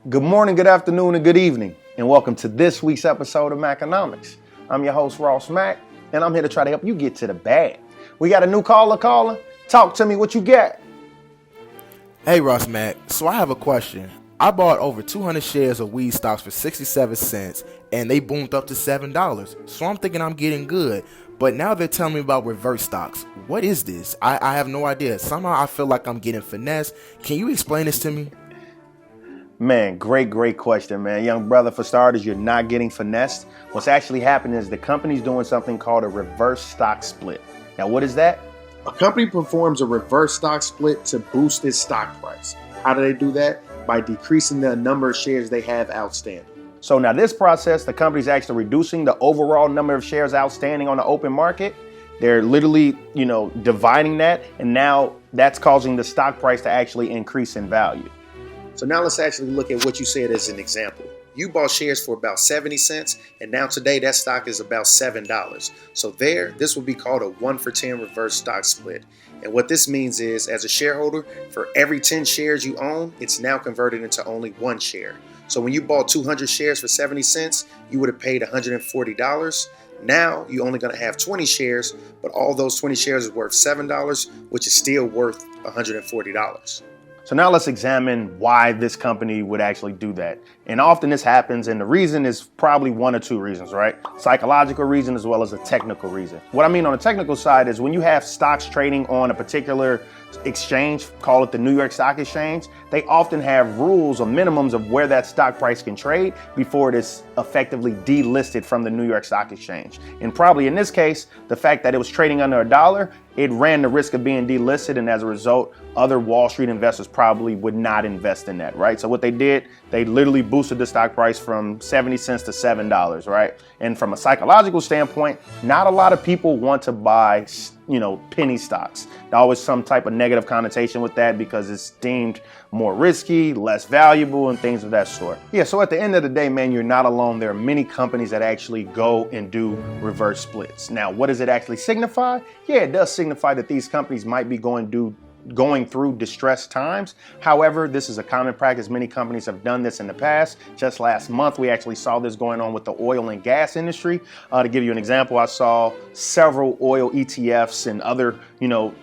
Good morning, good afternoon, and good evening, and welcome to this week's episode of Maconomics. I'm your host, Ross Mac, and I'm here to try to help you get to the bag. We got a new caller. Talk to me what you got. Hey, Ross Mac. So I have a question. I bought over 200 shares of weed stocks for 67 cents, and they boomed up to $7. So I'm thinking I'm getting good. But now they're telling me about reverse stocks. What is this? I have no idea. Somehow I feel like I'm getting finessed. Can you explain this to me? Man, great question, man. Young brother, for starters, you're not getting finessed. What's actually happening is the company's doing something called a reverse stock split. Now, what is that? A company performs a reverse stock split to boost its stock price. How do they do that? By decreasing the number of shares they have outstanding. So now this process, the company's actually reducing the overall number of shares outstanding on the open market. They're literally, dividing that. And now that's causing the stock price to actually increase in value. So now let's actually look at what you said as an example. You bought shares for about 70 cents, and now today that stock is about $7. So this would be called a 1-for-10 reverse stock split. And what this means is, as a shareholder, for every 10 shares you own, it's now converted into only 1 share. So when you bought 200 shares for 70 cents, you would have paid $140. Now you're only going to have 20 shares, but all those 20 shares is worth $7, which is still worth $140. So now let's examine why this company would actually do that. And often this happens, and the reason is probably one or two reasons, right? Psychological reason as well as a technical reason. What I mean on the technical side is when you have stocks trading on a particular exchange, call it the New York Stock Exchange, they often have rules or minimums of where that stock price can trade before it is effectively delisted from the New York Stock Exchange. And probably in this case, the fact that it was trading under $1, it ran the risk of being delisted, and as a result, other Wall Street investors probably would not invest in that, right? So what they did, they literally boosted the stock price from 70 cents to $7, right? And from a psychological standpoint, not a lot of people want to buy, penny stocks. There's always some type of negative connotation with that because it's deemed more risky, less valuable, and things of that sort. Yeah, so at the end of the day, man, you're not alone. There are many companies that actually go and do reverse splits. Now, what does it actually signify? Yeah, it does signify that these companies might be going through distressed times. However, this is a common practice. Many companies have done this in the past. Just last month, we actually saw this going on with the oil and gas industry. To give you an example, I saw several oil ETFs and other,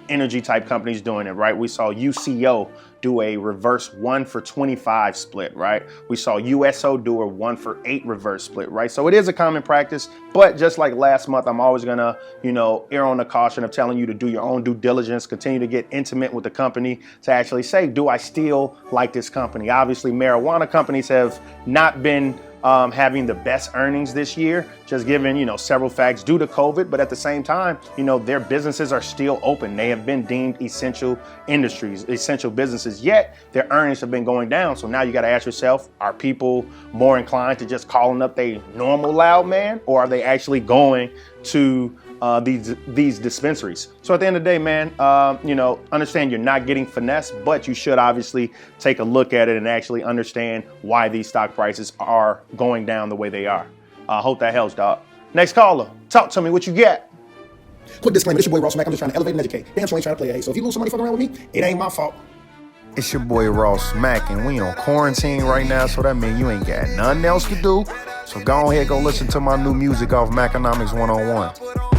energy type companies doing it, right? We saw UCO do a reverse 1-for-25 split, right? We saw USO do a 1-for-8 reverse split, right? So it is a common practice, but just like last month, I'm always gonna, err on the caution of telling you to do your own due diligence, continue to get intimate with the company to actually say, do I still like this company? Obviously, marijuana companies have not been having the best earnings this year, just given, several facts due to COVID. But at the same time, their businesses are still open. They have been deemed essential industries, essential businesses, yet their earnings have been going down. So now you got to ask yourself, are people more inclined to just calling up their normal loud man, or are they actually going to these dispensaries? So at the end of the day, man, understand you're not getting finesse, but you should obviously take a look at it and actually understand why these stock prices are going down the way they are. I hope that helps, dog. Next caller, talk to me what you got. Quick disclaimer, this your boy Ross Mac. I'm just trying to elevate and educate. Damn sure ain't trying to play A. So if you lose somebody fucking around with me, it ain't my fault. It's your boy Ross Mac, and we on quarantine right now, so that means you ain't got nothing else to do. So go ahead, go listen to my new music off Maconomics 101.